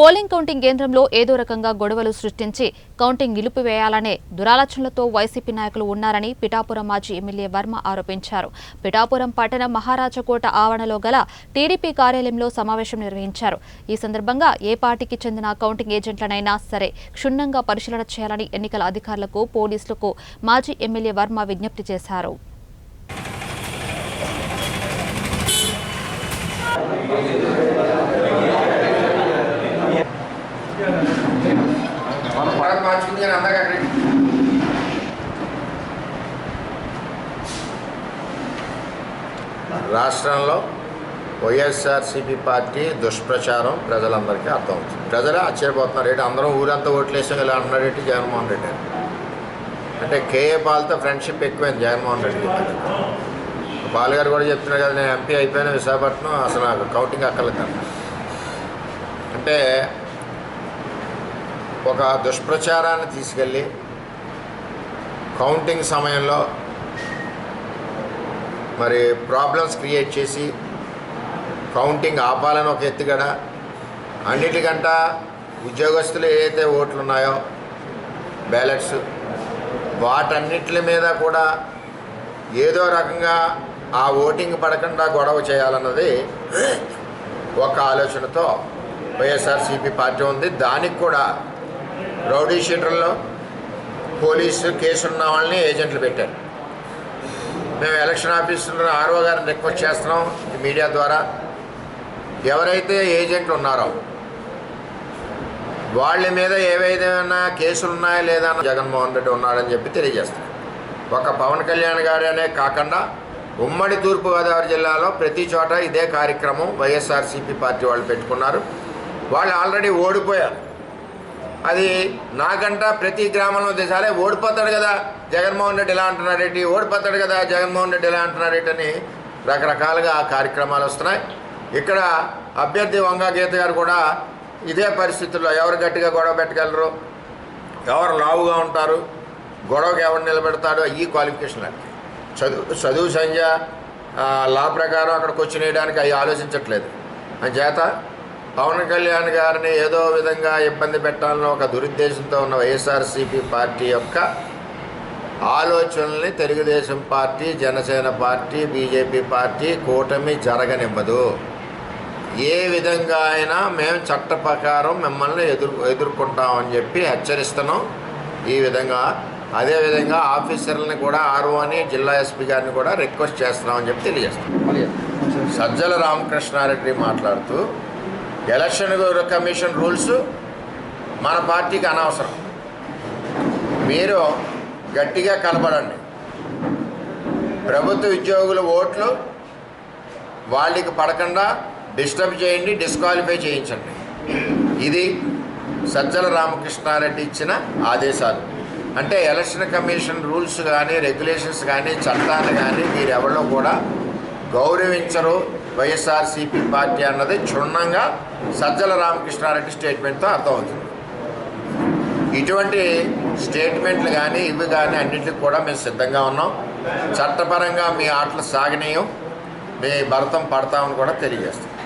Polling counting కేంద్రంలో ఏదో రకంగా గొడవలు సృష్టించి కౌంటింగ్ నిలిపివేయాలనే దురాలోచనలతో వైసీపీ నాయకులు ఉన్నారని పిఠాపురం మాజీ ఎమ్మెల్యే వర్మ ఆరోపించారు. పిఠాపురం పట్టణ మహారాజకోట ఆవరణలో గల టీడీపీ కార్యాలయంలో సమావేశం నిర్వహించారు. ఈ సందర్భంగా ఏ పార్టీకి చెందిన కౌంటింగ్ ఏజెంట్లనైనా సరే క్షుణ్ణంగా పరిశీలన చేయాలని ఎన్నికల అధికారులకు, పోలీసులకు మాజీ ఎమ్మెల్యే వర్మ విజ్ఞప్తి చేశారు. రాష్ట్రంలో వైఎస్ఆర్సీపీ పార్టీ దుష్ప్రచారం ప్రజలందరికీ అర్థమవుతుంది. ప్రజలే ఆశ్చర్యపోతున్నారు. ఏంటి అందరం ఊరంతా ఓట్లేసాం ఇలా అంటున్నారేంటి జగన్మోహన్ రెడ్డి అంటే కేఏ పాల్తో ఫ్రెండ్షిప్ ఎక్కువైంది జగన్మోహన్ రెడ్డి. పాల్ గారు కూడా చెప్తున్నారు కదా, నేను ఎంపీ అయిపోయిన విశాఖపట్నం అసలు నాకు కౌంటింగ్ అక్కర్లేదు అంటే ఒక దుష్ప్రచారాన్ని తీసుకెళ్ళి కౌంటింగ్ సమయంలో మరి ప్రాబ్లమ్స్ క్రియేట్ చేసి కౌంటింగ్ ఆపాలని ఒక ఎత్తుగడ, అన్నిటికంట ఉద్యోగస్తులు ఏదైతే ఓట్లు ఉన్నాయో బ్యాలెట్స్ వాటన్నిటి మీద కూడా ఏదో రకంగా ఆ ఓటింగ్ పడకుండా గొడవ చేయాలన్నది ఒక ఆలోచనతో వైఎస్ఆర్సీపీ పార్టీ ఉంది. దానికి కూడా రౌడీ షీటర్లో పోలీసు కేసున్న వాళ్ళని ఏజెంట్లు పెట్టారు. మేము ఎలక్షన్ ఆఫీసులో ఆర్ఓ గారిని రిక్వెస్ట్ చేస్తున్నాం మీడియా ద్వారా, ఎవరైతే ఏజెంట్లు ఉన్నారో వాళ్ళ మీద ఏవైనా కేసులు ఉన్నాయా లేదా జగన్మోహన్ రెడ్డి ఉన్నాడని చెప్పి తెలియజేస్తాం. ఒక పవన్ కళ్యాణ్ గారనే కాకుండా ఉమ్మడి తూర్పుగోదావరి జిల్లాలో ప్రతి చోట ఇదే కార్యక్రమం వైఎస్ఆర్సీపీ పార్టీ వాళ్ళు పెట్టుకున్నారు. వాళ్ళు ఆల్రెడీ ఓడిపోయారు. అది నాకంట ప్రతి గ్రామంలో దేశాలే ఓడిపోతాడు కదా జగన్మోహన్ రెడ్డి ఇలా అంటున్నారేంటి, ఓడిపోతాడు కదా జగన్మోహన్ రెడ్డి ఇలా అంటున్నారేంటి అని రకరకాలుగా కార్యక్రమాలు వస్తున్నాయి. ఇక్కడ అభ్యర్థి వంగా గీత గారు కూడా ఇదే పరిస్థితుల్లో ఎవరు గట్టిగా గొడవ పెట్టగలరు, ఎవరు లావుగా ఉంటారు, గొడవకి ఎవరు నిలబెడతాడు, ఈ క్వాలిఫికేషన్ అంటే చదువు సంఖ్య లా ప్రకారం అక్కడికి వచ్చి వేయడానికి అవి ఆలోచించట్లేదు. అంచేత పవన్ కళ్యాణ్ గారిని ఏదో విధంగా ఇబ్బంది పెట్టాలని ఒక దురుద్దేశంతో ఉన్న వైఎస్ఆర్సీపీ పార్టీ యొక్క ఆలోచనల్ని Telugu Desam party, Janasena party, BJP party కూటమి జరగనివ్వదు. ఏ విధంగా అయినా మేము చట్ట ప్రకారం మిమ్మల్ని ఎదుర్కొంటామని చెప్పి హెచ్చరిస్తున్నాం. ఈ విధంగా అదేవిధంగా ఆఫీసర్లని కూడా ఆర్ఓని, జిల్లా ఎస్పీ గారిని కూడా రిక్వెస్ట్ చేస్తున్నామని చెప్పి తెలియజేస్తున్నాం. సజ్జల రామకృష్ణారెడ్డి మాట్లాడుతూ ఎలక్షన్ కమిషన్ రూల్స్ మన పార్టీకి అనవసరం, మీరు గట్టిగా కలబడండి, ప్రభుత్వ ఉద్యోగుల ఓట్లు వాళ్ళకి పడకుండా డిస్టర్బ్ చేయండి, డిస్క్వాలిఫై చేయించండి. ఇది సజ్జల రామకృష్ణారెడ్డి ఇచ్చిన ఆదేశాలు. అంటే ఎలక్షన్ కమిషన్ రూల్స్ కానీ, రెగ్యులేషన్స్ కానీ, చట్టాన్ని కానీ మీరెవరో కూడా గౌరవించరు వైఎస్ఆర్సీపీ పార్టీ అన్నది క్షుణ్ణంగా సజ్జల రామకృష్ణారెడ్డి స్టేట్మెంట్తో అర్థమవుతుంది. ఇటువంటి స్టేట్మెంట్లు కానీ ఇవి కానీ అన్నింటికి కూడా మేము సిద్ధంగా ఉన్నాం. చట్టపరంగా మీ ఆటలు సాగనీయం, మీ భరతం పడతామని కూడా తెలియజేస్తాం.